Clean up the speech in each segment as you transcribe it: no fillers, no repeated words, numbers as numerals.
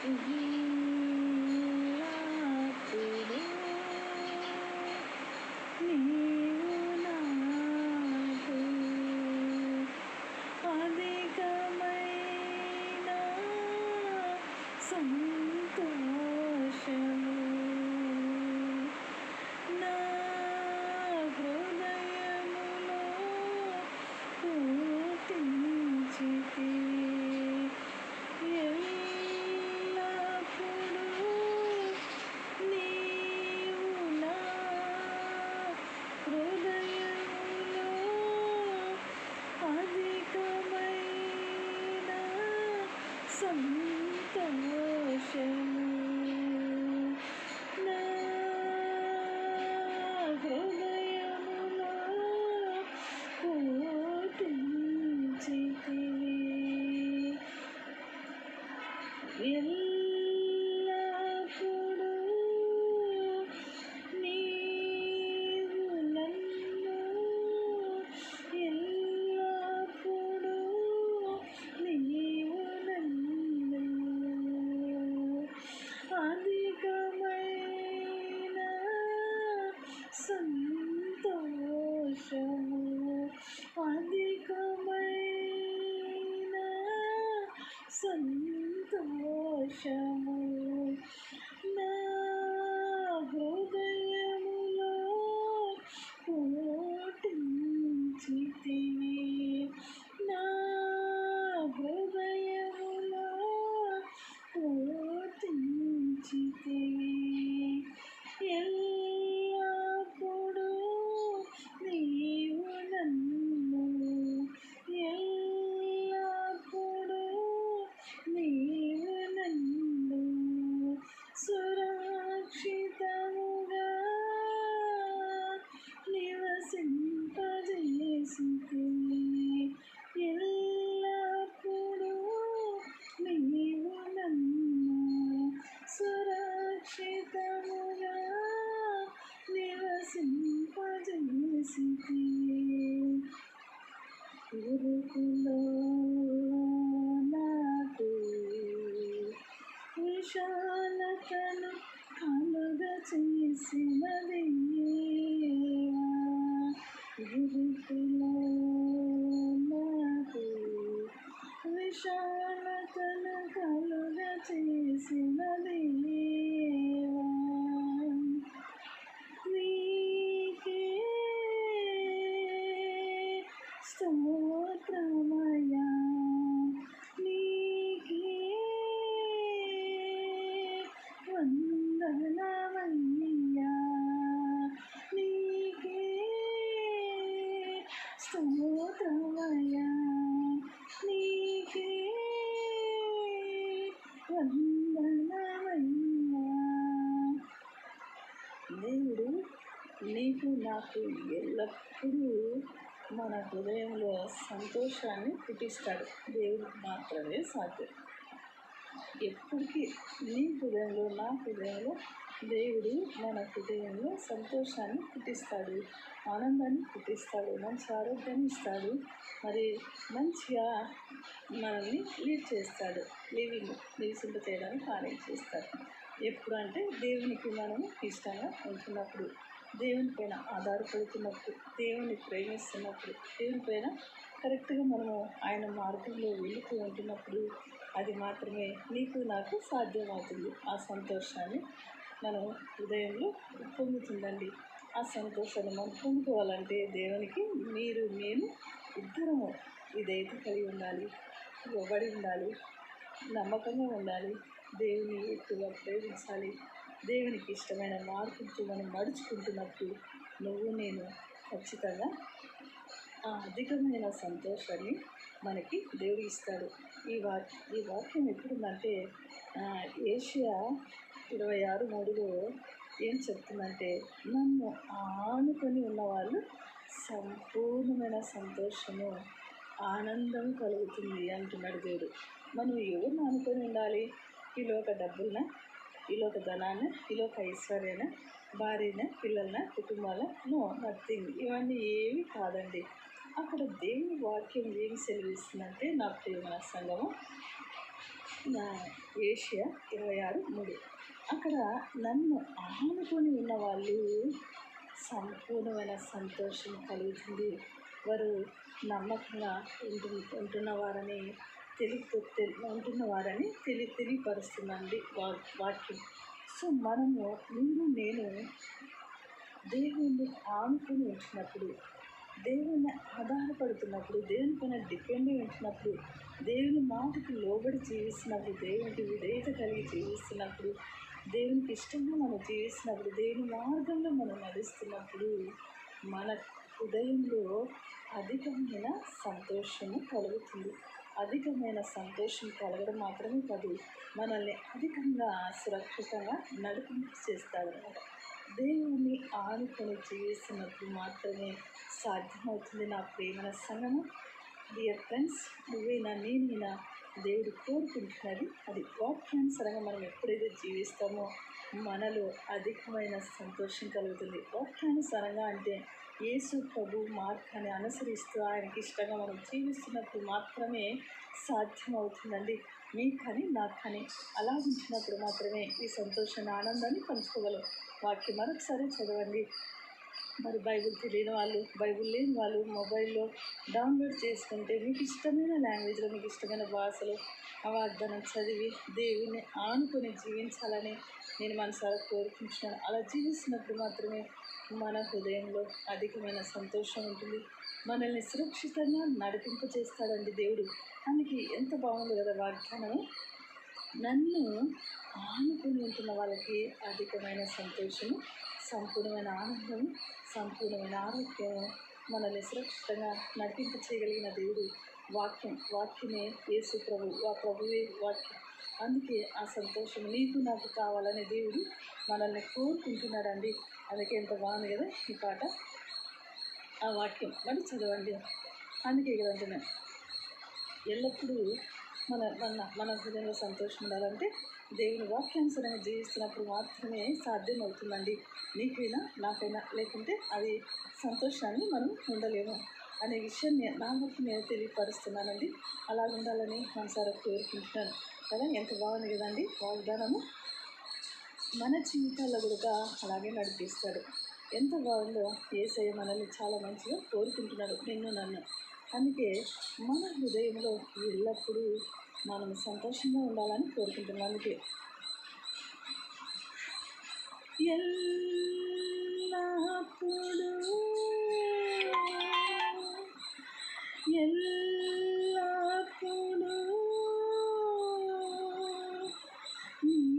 ఎల్లప్పుడూ నీవు నాకు అధికమైన సంతోషము. నా హృదయములో పుట్టించితివి. ఎల్లప్పుడూ నీవు నా హృదయములో అధికమైన సంతోషము. నా హృదయములో పుట్టించితివి. ఎల్లప్పుడూ నీవు నన్ను, ఎల్లప్పుడూ నీవు నన్ను అధికమైన సంతోషము, అధికమైన సంతోషము. నా హృదయములో పుట్టించితివి. నా హృదయములో పుట్టించితివి. ఎల్లప్పుడూ నీవు నన్ను, ఎల్లప్పుడూ నీవు నన్ను సురక్షితముగా నివసింపజేసితివి. ఎల్లప్పుడూ నీవు నన్ను సురక్షితముగా నివసింపజేసితివి. ఇరుకులో నాకు విశాలతను కలుగచేసినది నీవా. ఇరుకులో నాకు విశాలతను కలుగచేసినది నీవా. నీకే స్తోత్రమయ్యా, నీకే వందనమయ్యా, నీకే స్తోత్రమయ్యా, నీకే వందనమయ్యా. దేవుడు నీకు నాకు ఎల్లప్పుడూ మన హృదయంలో సంతోషాన్ని పుట్టిస్తాడు. దేవుడికి మాత్రమే సాధ్యం. ఎప్పటికీ నీ హృదయంలో, నా హృదయంలో దేవుడు మన హృదయంలో సంతోషాన్ని పుట్టిస్తాడు, ఆనందాన్ని పుట్టిస్తాడు, మంచి ఆరోగ్యాన్ని ఇస్తాడు, మరి మంచిగా మనల్ని లీడ్ చేస్తాడు, నివసింప చేయడానికి కార్యం చేస్తాడు. ఎప్పుడు అంటే దేవునికి మనము ఇష్టంగా ఉంటున్నప్పుడు, దేవుని పైన ఆధారపడుతున్నప్పుడు, దేవుని ప్రేమిస్తున్నప్పుడు, దేవుని పైన కరెక్ట్గా మనము ఆయన మార్గంలో వెళుతూ ఉంటున్నప్పుడు అది మాత్రమే నీకు నాకు సాధ్యమవుతుంది. ఆ సంతోషాన్ని మనం హృదయంలో పొందుతుందండి. ఆ సంతోషాన్ని మనం పొందుకోవాలంటే దేవునికి మీరు నేను ఇద్దరము ఇదైతే కలిగి ఉండాలి, ఇవ్వబడి ఉండాలి, నమ్మకంగా ఉండాలి, దేవుని ఎక్కువగా ప్రేమించాలి. దేవునికి ఇష్టమైన మార్పుతో మనం నడుచుకుంటున్నప్పుడు నువ్వు నేను ఖచ్చితంగా ఆ అధికమైన సంతోషాన్ని మనకి దేవుడు ఇస్తాడు. ఈ వాక్యం ఎప్పుడుందంటే ఏషియా 26:3లో ఏం చెప్తుందంటే, నన్ను ఆనుకొని ఉన్నవాళ్ళు సంపూర్ణమైన సంతోషము, ఆనందం కలుగుతుంది అంటున్నాడు దేవుడు. మనం ఎవరిని ఆనుకొని ఉండాలి? ఈ లోక డబ్బులన, ఈ లోక ధనాన్ని, ఈ లోక ఐశ్వర్యాన్ని, భార్యన, పిల్లలన, కుటుంబాల నో నథింగ్. ఇవన్నీ ఏవి కాదండి. అక్కడ దేవుని వాక్యం ఏమి సెలవిస్తుందంటే, నా ప్రియమైన సంగమం, ఏషియా 26:3. అక్కడ నన్ను ఆనుకొని ఉన్న వాళ్ళు సంపూర్ణమైన సంతోషం కలుగుతుంది. వారు నమ్మకంగా ఉంటున్నవారని తెలియపరుస్తుందండి వాక్యం. సో మనము నేను దేవుణ్ణి ఆనుకొని ఉంటున్నప్పుడు, దేవుణ్ణి ఆధారపడుతున్నప్పుడు, దేవుని పైన డిపెండ్ అయి ఉంటున్నప్పుడు, దేవుని మాటకి లోబడి జీవిస్తున్నప్పుడు, దేవునికి విధేయత కలిగి జీవిస్తున్నప్పుడు, దేవునికి ఇష్టంగా మనం జీవిస్తున్నప్పుడు, దేవుని మార్గంలో మనం నడుస్తున్నప్పుడు మన హృదయంలో అధికమైన సంతోషము కలుగుతుంది. అధికమైన సంతోషం కలగడం మాత్రమే కాదు, మనల్ని అధికంగా సురక్షితంగా నడిపింపు చేస్తాడనమాట. దేవుని ఆనుకొని జీవిస్తున్నప్పుడు మాత్రమే సాధ్యమవుతుంది. నా ప్రియమైన సంగమం, డియర్ ఫ్రెండ్స్, నువ్వైనా నేనైనా దేవుడు కోరుకుంటున్నది అది వాక్యానుసారంగా మనం ఎప్పుడైతే జీవిస్తామో మనలో అధికమైన సంతోషం కలుగుతుంది. వాక్యానుసారంగా అంటే యేసు ప్రభు మార్గాన్ని అనుసరిస్తూ ఆయనకి ఇష్టంగా మనం జీవిస్తున్నప్పుడు మాత్రమే సాధ్యమవుతుందండి. మీకని నాకు కానీ అలా ఉంచినప్పుడు మాత్రమే ఈ సంతోషాన్ని, ఆనందాన్ని పంచుకోగలం. వాక్యం మరొకసారి చదవండి. మరి బైబిల్ తెలియని వాళ్ళు, బైబిల్ లేని వాళ్ళు మొబైల్లో డౌన్లోడ్ చేసుకుంటే మీకు ఇష్టమైన లాంగ్వేజ్లో, మీకు ఇష్టమైన భాషలో ఆ వాగ్దానం చదివి దేవుణ్ణి ఆనుకొని జీవించాలని నేను మనసారా కోరుకుంటున్నాను. అలా జీవిస్తున్నప్పుడు మాత్రమే మన హృదయంలో అధికమైన సంతోషం ఉంటుంది. మనల్ని సురక్షితంగా నడిపింప చేస్తాడండి దేవుడు. అందుకే ఎంత బాగుంది కదా వాగ్దానము. నన్ను ఆనుకొని ఉంటున్న వాళ్ళకి అధికమైన సంతోషము, సంపూర్ణమైన ఆనందము, సంపూర్ణమైన ఆరోగ్యము, మనల్ని సురక్షితంగా నడిపింప చేయగలిగిన దేవుడు. వాక్యమే యేసు ప్రభువే వాక్యం. అందుకే ఆ సంతోషం నీకు నాకు కావాలనే దేవుడు మనల్ని కోరుకుంటున్నాడండి. అందుకే ఎంత బాగుంది కదా ఈ పాట. ఆ వాక్యం మరి చదవండి. అందుకే కదా అంటున్నాను, ఎల్లప్పుడూ మన మన మన హృదయంలో సంతోషం ఉండాలంటే దేవుని వాక్యానుసారంగా జీవిస్తున్నప్పుడు మాత్రమే సాధ్యమవుతుందండి. నీకైనా నాకైనా, లేకుంటే అది సంతోషాన్ని మనం ఉండలేము అనే విషయాన్ని నా వరకు నేను తెలియపరుస్తున్నానండి. అలా ఉండాలని మనసారా కోరుకుంటున్నాను కదా. ఎంత బాగుంది కదండి వాగ్దానము. మన జీవితాల్లో కూడా అలాగే నడిపిస్తాడు. ఎంత బాగుందో. యేసయ్య మనల్ని చాలా మంచిగా కోరుకుంటున్నాడు, నిన్ను నన్ను. అందుకే మన హృదయంలో ఎల్లప్పుడూ మనం సంతోషంగా ఉండాలని కోరుకుంటున్నాం. అందుకే ఎల్లప్పుడూ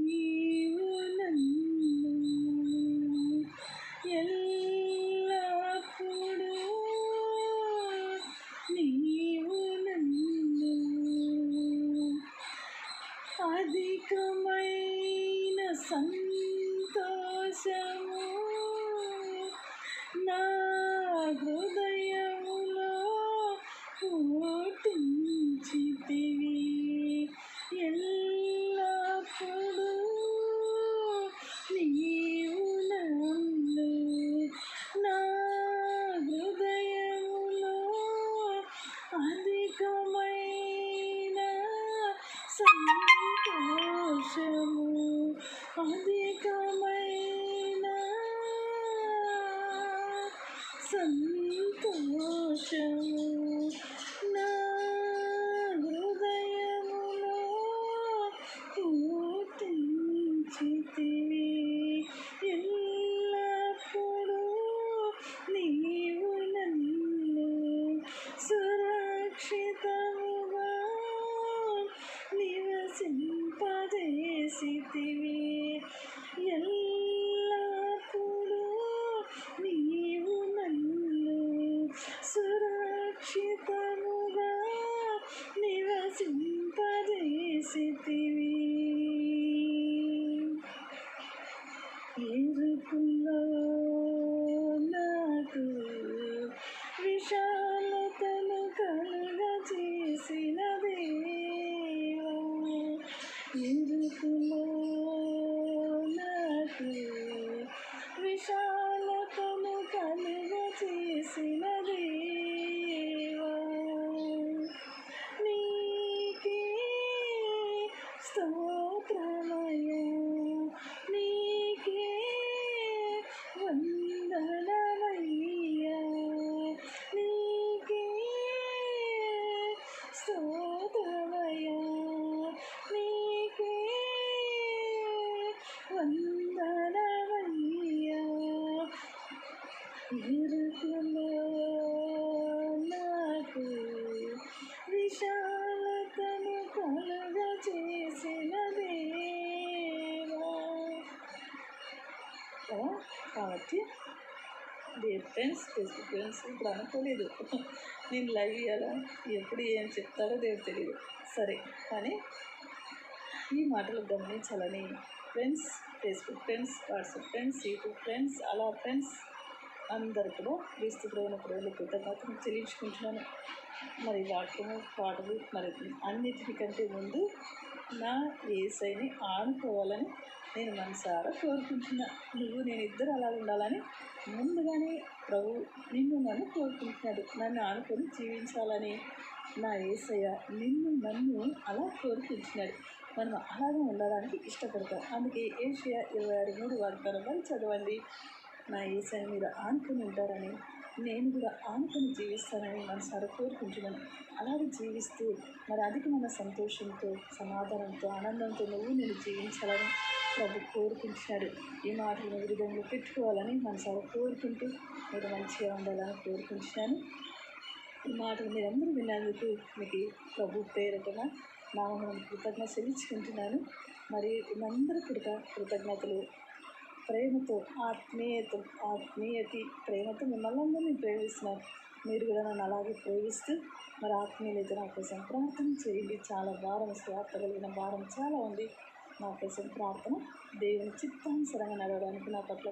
నీవు నన్ను, ఎల్లప్పుడూ నీవు నన్ను అధికమైన సంతోషము నా హృదయములో పుట్టించితివి. ఎల్లప్పుడూ నీవు నన్ను నా హృదయములో అధికమైన సంతోషము, అధికమైన సంతోషము నా హృదయములో పుట్టించితివి. ఎల్లప్పుడూ నీవు నన్ను సురక్షితముగా నివసింపజేసితివి. ఎల్లప్పుడూ నీవు నన్ను సురక్షితముగా నివసింపజేసితివి. ఇరుకులో నాకు విశాలతను కలుగజేసిన దేవా, ఇరుకులో నాకు విశాలతను కలుగజేసిన దేవా, నీకే ఇరుకులో నాకు విశాలతను కలుగ చేసిన దేవా. కదా కాబట్టి డియర్ ఫ్రెండ్స్, ఫేస్బుక్ ఫ్రెండ్స్, ఇప్పుడు అనుకోలేదు నేను లైవ్ ఇవ్వాలా, ఎప్పుడు ఏం చెప్తారో దేవుడు తెలియదు. సరే, కానీ ఈ మాటలు గమనించాలని friends, Facebook friends, WhatsApp friends, YouTube friends, అలా ఫ్రెండ్స్ అందరు కూడా క్రీస్తు ప్రేమ ప్రేమ కృతజ్ఞతను చెల్లించుకుంటున్నాను. మరి వాక్యము, పాటలు, మరి అన్నిటికంటే ముందు నా యేసయ్యని ఆనుకోవాలని నేను మనసారా కోరుకుంటున్నా. నువ్వు నేను ఇద్దరు అలా ఉండాలని ముందుగానే ప్రభు నిన్ను నన్ను కోరుకుంటున్నాడు. నన్ను ఆనుకొని జీవించాలని నా యేసయ్య నిన్ను నన్ను అలా కోరుకుంటున్నాడు. మనం అలాగే ఉండడానికి ఇష్టపడతాం. అందుకే ఏషియా 26:3 వాగ్దానం చదవండి. నా యేసయ్య మీద ఆనుకొని ఉంటారని, నేను కూడా ఆనుకొని జీవిస్తానని మనసారా కోరుకుంటున్నాను. అలాగే జీవిస్తూ మరి అధికమైన సంతోషంతో, సమాధానంతో, ఆనందంతో నువ్వు నేను జీవించాలని ప్రభు కోరుకుంటున్నాడు. ఈ మాటలను హృదయంలో పెట్టుకోవాలని మనసారా కోరుకుంటూ మీరు మంచిగా ఉండాలని కోరుకుంటున్నాను. ఈ మాటలు మీరందరూ విన్నందుకు మీకు ప్రభు పేరున నామమున కృతజ్ఞత చెల్లించుకుంటున్నాను. మరి అందరూ కూడా కృతజ్ఞతలు. ప్రేమతో, ఆత్మీయతి ప్రేమతో మిమ్మల్ని అందరినీ ప్రేమిస్తున్నారు. మీరు కూడా నన్ను అలాగే ప్రేమిస్తూ మరి ఆత్మీయులైతే నా కోసం ప్రార్థన చేయండి. చాలా భారం, స్వార్థ కలిగిన భారం చాలా ఉంది. నా కోసం ప్రార్థన, దేవుని చిత్తానుసరంగా నడవడానికి నా పట్ల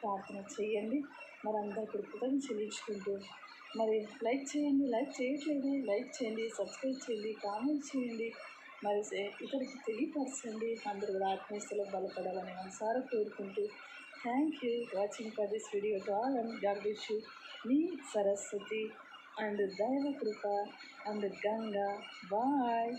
ప్రార్థన చేయండి. మరి అందరికీ కృతజ్ఞత చెల్లించుకుంటూ మరి లైక్ చేయండి, లైక్ చేయట్లేదు లైక్ చేయండి, సబ్స్క్రైబ్ చేయండి, కామెంట్ చేయండి, మరి ఇతరులకు తెలియపరచండి. అందరూ కూడా ఆత్మీయతలో బలపడాలని మనసారా కోరుకుంటూ thank you watching for this video to all and God bless you. Me Saraswati and దైవ కృప అండ్ గంగా. బాయ్.